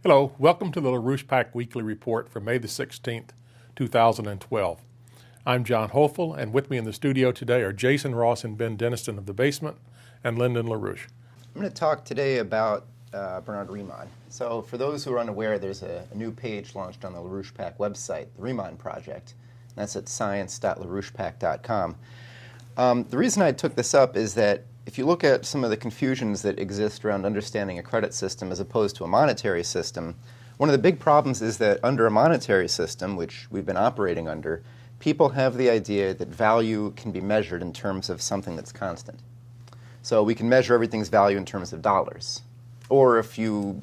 Hello, welcome to the LaRouche PAC Weekly Report for May the 16th, 2012. I'm John Hofel, and with me in the studio today are Jason Ross and Ben Denniston of The Basement, and Lyndon LaRouche. I'm going to talk today about Bernard Riemann. So for those who are unaware, there's a new page launched on the LaRouche PAC website, the Riemann Project. That's at science.larouchepac.com. The reason I took this up is that if you look at some of the confusions that exist around understanding a credit system as opposed to a monetary system, one of the big problems is that under a monetary system, which we've been operating under, people have the idea that value can be measured in terms of something that's constant. So we can measure everything's value in terms of dollars. Or if you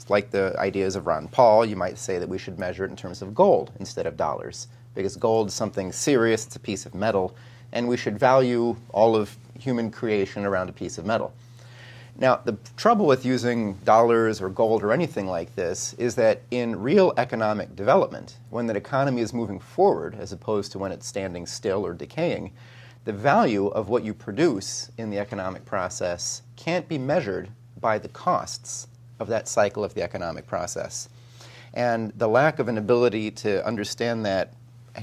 like the ideas of Ron Paul, you might say that we should measure it in terms of gold instead of dollars, because gold is something serious, it's a piece of metal, and we should value all of human creation around a piece of metal. Now, the trouble with using dollars or gold or anything like this is that in real economic development, when the economy is moving forward as opposed to when it's standing still or decaying, the value of what you produce in the economic process can't be measured by the costs of that cycle of the economic process. And the lack of an ability to understand that,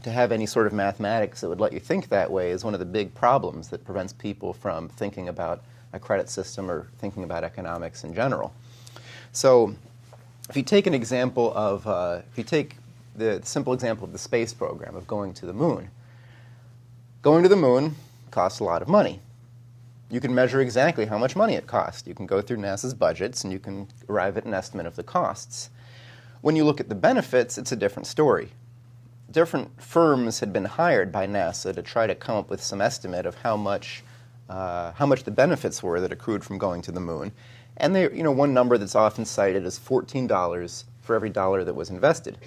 to have any sort of mathematics that would let you think that way, is one of the big problems that prevents people from thinking about a credit system or thinking about economics in general. So if you take an example of, if you take the simple example of the space program of going to the moon costs a lot of money. You can measure exactly how much money it costs. You can go through NASA's budgets and you can arrive at an estimate of the costs. When you look at the benefits, it's a different story. Different firms had been hired by NASA to try to come up with some estimate of how much the benefits were that accrued from going to the moon. And one number that's often cited is $14 for every dollar that was invested.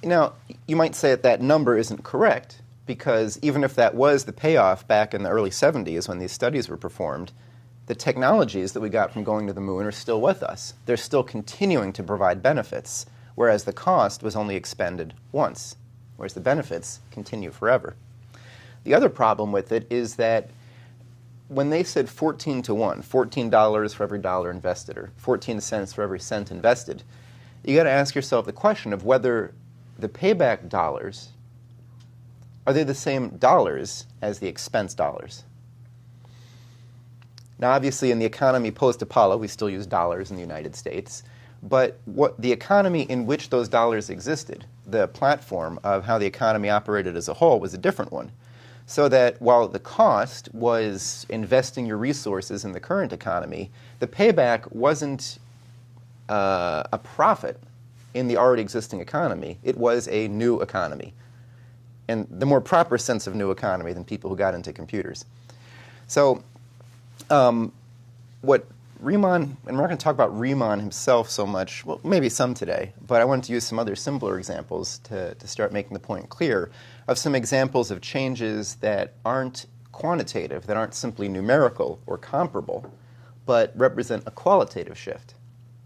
Now, you might say that number isn't correct, because even if that was the payoff back in the early 70s when these studies were performed, the technologies that we got from going to the moon are still with us. They're still continuing to provide benefits, whereas the cost was only expended once, whereas the benefits continue forever. The other problem with it is that when they said 14 to 1, $14 for every dollar invested, or 14 cents for every cent invested, you got to ask yourself the question of whether the payback dollars, are they the same dollars as the expense dollars? Now, obviously, in the economy post-Apollo, we still use dollars in the United States. But what the economy in which those dollars existed, the platform of how the economy operated as a whole, was a different one. So that while the cost was investing your resources in the current economy, the payback wasn't a profit in the already existing economy. It was a new economy, and the more proper sense of new economy than people who got into computers. So what Riemann, and we're not going to talk about Riemann himself so much, well, maybe some today, but I wanted to use some other simpler examples to start making the point clear of some examples of changes that aren't quantitative, that aren't simply numerical or comparable, but represent a qualitative shift,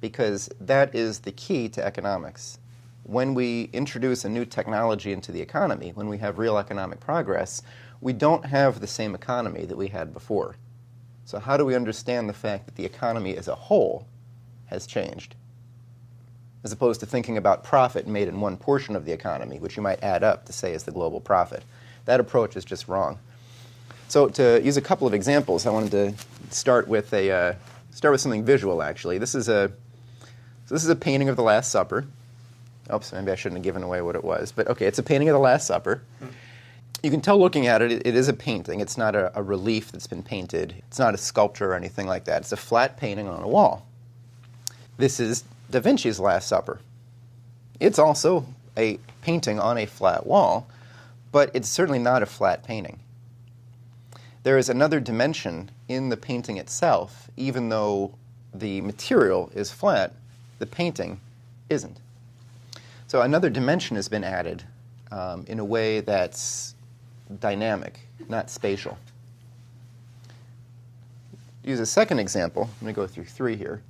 because that is the key to economics. When we introduce a new technology into the economy, when we have real economic progress, we don't have the same economy that we had before. So how do we understand the fact that the economy as a whole has changed, as opposed to thinking about profit made in one portion of the economy, which you might add up to say is the global profit? That approach is just wrong. So to use a couple of examples, I wanted to start with something visual. Actually, this is a painting of the Last Supper. Oops, maybe I shouldn't have given away what it was, but okay, it's a painting of the Last Supper. You can tell looking at it, it is a painting. It's not a relief that's been painted. It's not a sculpture or anything like that. It's a flat painting on a wall. This is Da Vinci's Last Supper. It's also a painting on a flat wall, but it's certainly not a flat painting. There is another dimension in the painting itself. Even though the material is flat, the painting isn't. So another dimension has been added in a way that's dynamic, not spatial. Use a second example. I'm going to go through three here.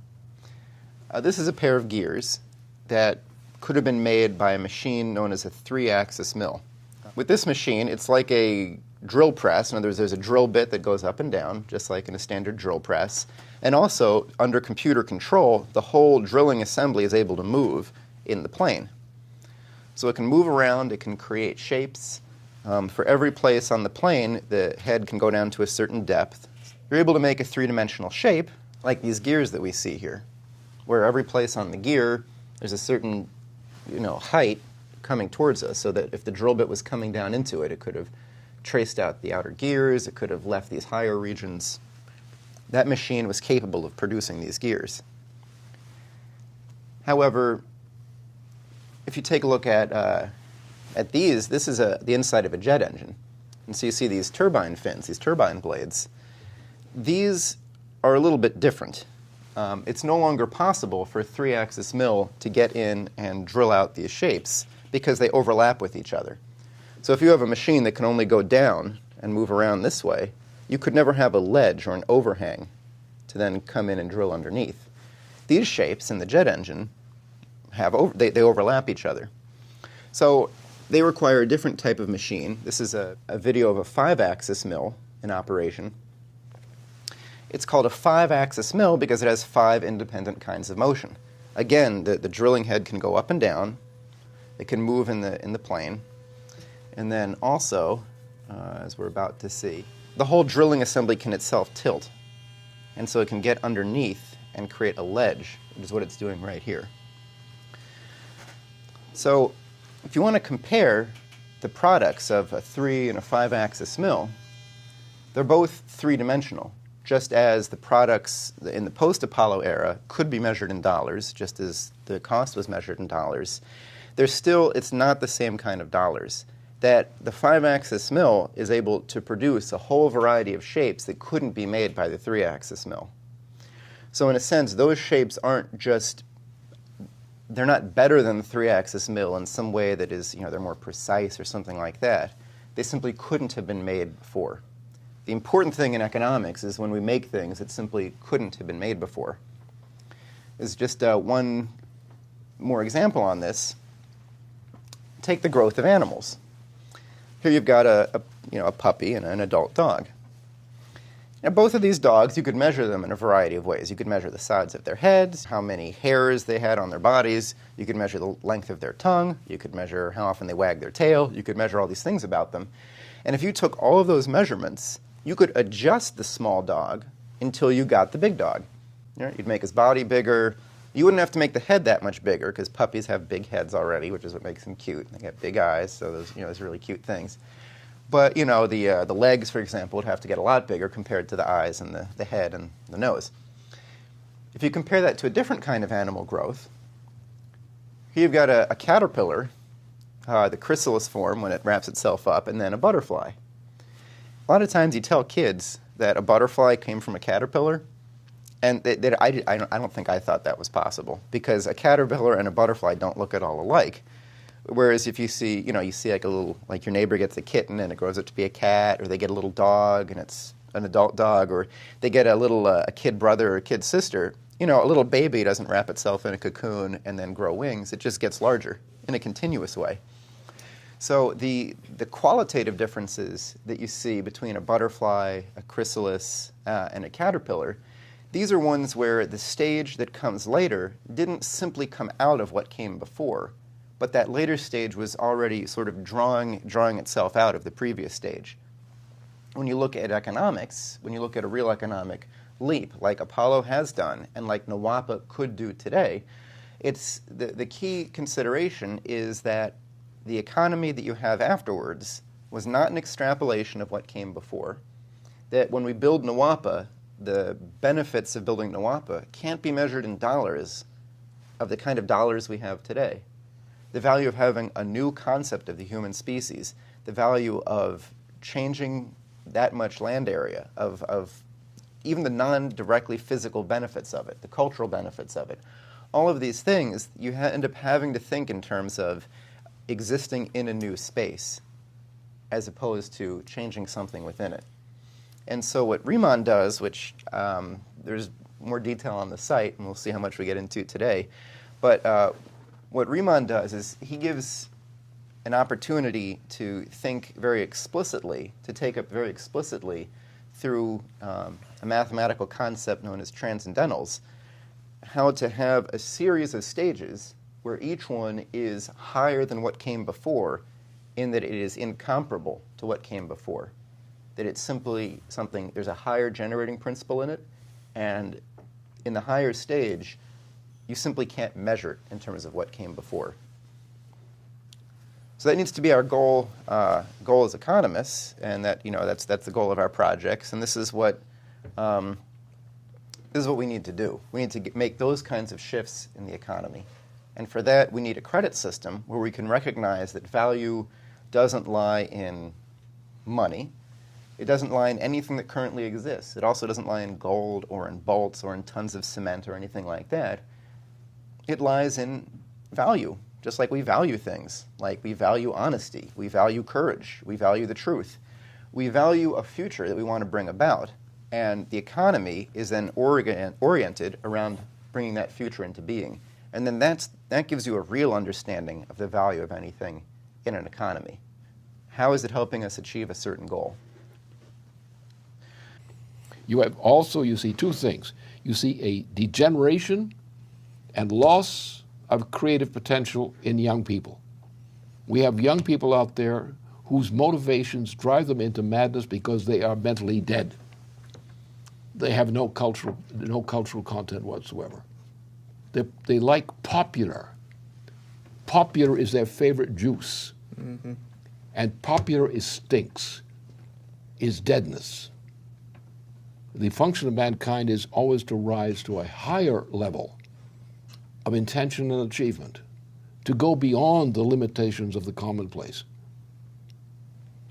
This is a pair of gears that could have been made by a machine known as a 3-axis mill. With this machine, it's like a drill press. In other words, there's a drill bit that goes up and down, just like in a standard drill press. And also, under computer control, the whole drilling assembly is able to move in the plane. So it can move around, it can create shapes. For every place on the plane, the head can go down to a certain depth. You're able to make a three-dimensional shape, like these gears that we see here, where every place on the gear, there's a certain height coming towards us, so that if the drill bit was coming down into it, it could have traced out the outer gears, it could have left these higher regions. That machine was capable of producing these gears. However, if you take a look at these, this is the inside of a jet engine. And so you see these turbine fins, these turbine blades. These are a little bit different. It's no longer possible for a three-axis mill to get in and drill out these shapes because they overlap with each other. So if you have a machine that can only go down and move around this way, you could never have a ledge or an overhang to then come in and drill underneath. These shapes in the jet engine they overlap each other. So they require a different type of machine. This is a video of a five-axis mill in operation. It's called a five-axis mill because it has 5 independent kinds of motion. Again, the drilling head can go up and down. It can move in the plane. And then also, as we're about to see, the whole drilling assembly can itself tilt. And so it can get underneath and create a ledge, which is what it's doing right here. So if you want to compare the products of a 3- and a 5-axis mill, they're both three-dimensional, just as the products in the post-Apollo era could be measured in dollars, just as the cost was measured in dollars. It's not the same kind of dollars. That the 5-axis mill is able to produce a whole variety of shapes that couldn't be made by the 3-axis mill. So in a sense, those shapes they're not better than the 3-axis mill in some way that is, they're more precise or something like that. They simply couldn't have been made before. The important thing in economics is when we make things that simply couldn't have been made before. There's just one more example on this. Take the growth of animals. Here you've got a puppy and an adult dog. Now, both of these dogs, you could measure them in a variety of ways. You could measure the size of their heads, how many hairs they had on their bodies. You could measure the length of their tongue. You could measure how often they wag their tail. You could measure all these things about them. And if you took all of those measurements, you could adjust the small dog until you got the big dog. You'd make his body bigger. You wouldn't have to make the head that much bigger because puppies have big heads already, which is what makes them cute. They got big eyes, so those really cute things. But the legs, for example, would have to get a lot bigger compared to the eyes and the head and the nose. If you compare that to a different kind of animal growth, here you've got a caterpillar, the chrysalis form when it wraps itself up, and then a butterfly. A lot of times you tell kids that a butterfly came from a caterpillar, and I don't think I thought that was possible because a caterpillar and a butterfly don't look at all alike. Whereas if you see, like your neighbor gets a kitten and it grows up to be a cat, or they get a little dog and it's an adult dog, or they get a kid brother or a kid sister, a little baby doesn't wrap itself in a cocoon and then grow wings. It just gets larger in a continuous way. So the qualitative differences that you see between a butterfly, a chrysalis, and a caterpillar, these are ones where the stage that comes later didn't simply come out of what came before, but that later stage was already sort of drawing itself out of the previous stage. When you look at economics, when you look at a real economic leap, like Apollo has done, and like NWAPA could do today, it's the key consideration is that the economy that you have afterwards was not an extrapolation of what came before, that when we build NWAPA, the benefits of building NWAPA can't be measured in dollars of the kind of dollars we have today. The value of having a new concept of the human species, the value of changing that much land area, of even the non-directly physical benefits of it, the cultural benefits of it. All of these things, you end up having to think in terms of existing in a new space as opposed to changing something within it. And so what Riemann does, which there's more detail on the site, and we'll see how much we get into today, but what Riemann does is he gives an opportunity to think very explicitly, to take up very explicitly through a mathematical concept known as transcendentals, how to have a series of stages where each one is higher than what came before, in that it is incomparable to what came before. That it's simply something, there's a higher generating principle in it, and in the higher stage, you simply can't measure it in terms of what came before. So that needs to be our goal as economists, and that's the goal of our projects. And this is what we need to do. We need to make those kinds of shifts in the economy, and for that we need a credit system where we can recognize that value doesn't lie in money. It doesn't lie in anything that currently exists. It also doesn't lie in gold or in bolts or in tons of cement or anything like that. It lies in value, just like we value things. Like we value honesty, we value courage, we value the truth. We value a future that we want to bring about, and the economy is then oriented around bringing that future into being. And then that gives you a real understanding of the value of anything in an economy. How is it helping us achieve a certain goal? You have also, you see two things. You see a degeneration and loss of creative potential in young people. We have young people out there whose motivations drive them into madness because they are mentally dead. They have no cultural content whatsoever. They like popular. Popular is their favorite juice. Mm-hmm. And popular is stinks, is deadness. The function of mankind is always to rise to a higher level of intention and achievement, to go beyond the limitations of the commonplace.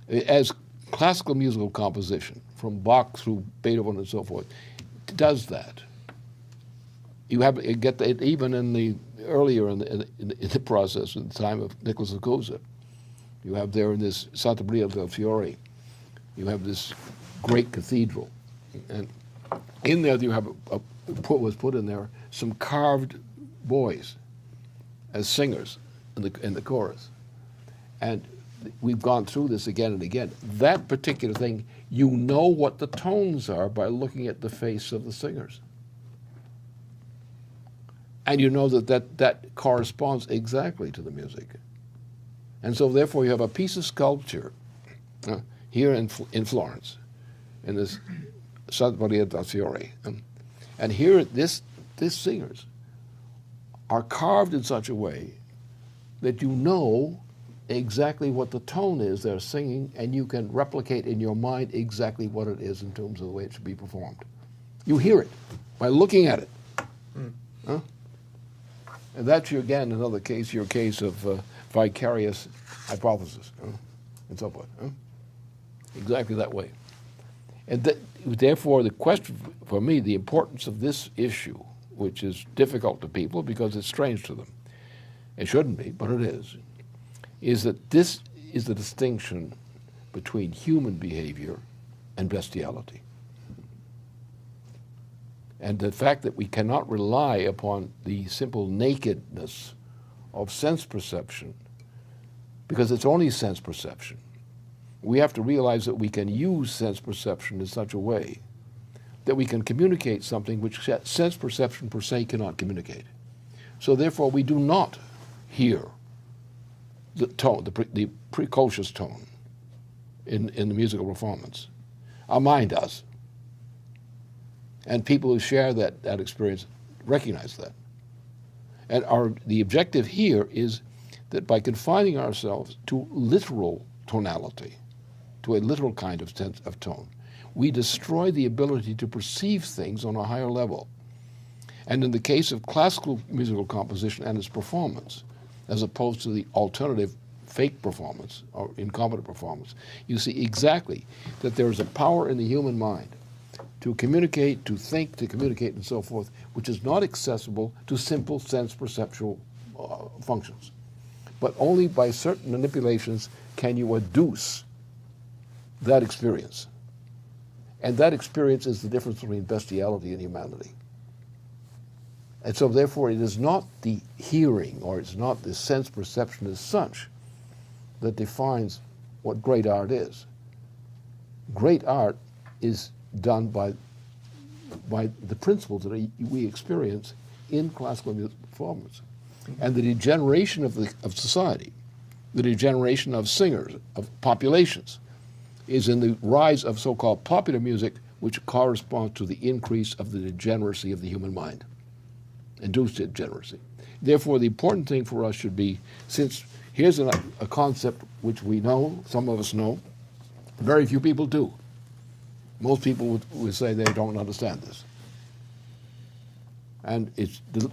As classical musical composition, from Bach through Beethoven and so forth, does that. You get that even in the earlier in the process, in the time of Nicholas Cusa. You have there in this Santa Maria del Fiore, you have this great cathedral. And in there you have was put in there some carved boys as singers in the chorus. And we've gone through this again and again. That particular thing, you know what the tones are by looking at the face of the singers. And you know that corresponds exactly to the music. And so therefore you have a piece of sculpture here in Florence, in this Santa Maria del Fiore. And here, these singers are carved in such a way that you know exactly what the tone is they're singing, and you can replicate in your mind exactly what it is in terms of the way it should be performed. You hear it by looking at it. Huh? And that's, again, another case, your case of vicarious hypothesis, and so forth. Exactly that way. And therefore, the question for me, the importance of this issue, which is difficult to people because it's strange to them, it shouldn't be, but it is that this is the distinction between human behavior and bestiality. And the fact that we cannot rely upon the simple nakedness of sense perception, because it's only sense perception. We have to realize that we can use sense perception in such a way that we can communicate something which sense perception per se cannot communicate. So therefore we do not hear the tone, the precocious tone in the musical performance. Our mind does. And people who share that experience recognize that. And the objective here is that by confining ourselves to literal tonality, to a literal kind of sense of tone, we destroy the ability to perceive things on a higher level. And in the case of classical musical composition and its performance, as opposed to the alternative fake performance or incompetent performance, you see exactly that there is a power in the human mind to communicate, to think, to communicate, and so forth, which is not accessible to simple sense perceptual functions. But only by certain manipulations can you adduce that experience. And that experience is the difference between bestiality and humanity. And so therefore it is not the hearing or it's not the sense perception as such that defines what great art is. Great art is done by the principles that we experience in classical music performance. And the degeneration of society, the degeneration of singers, of populations, is in the rise of so-called popular music, which corresponds to the increase of the degeneracy of the human mind, induced degeneracy. Therefore, the important thing for us should be, since here's a concept which we know, some of us know, very few people do. Most people would say they don't understand this. And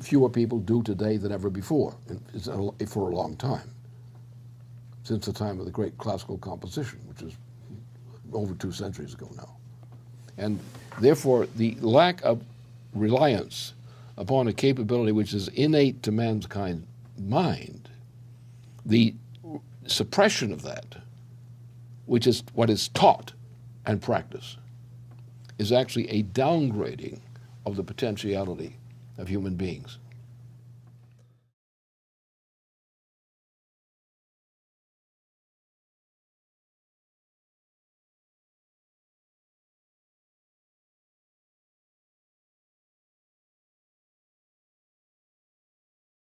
fewer people do today than ever before, for a long time, since the time of the great classical composition, which is over 2 centuries ago now. And therefore, the lack of reliance upon a capability which is innate to mankind mind, the suppression of that, which is what is taught and practiced, is actually a downgrading of the potentiality of human beings.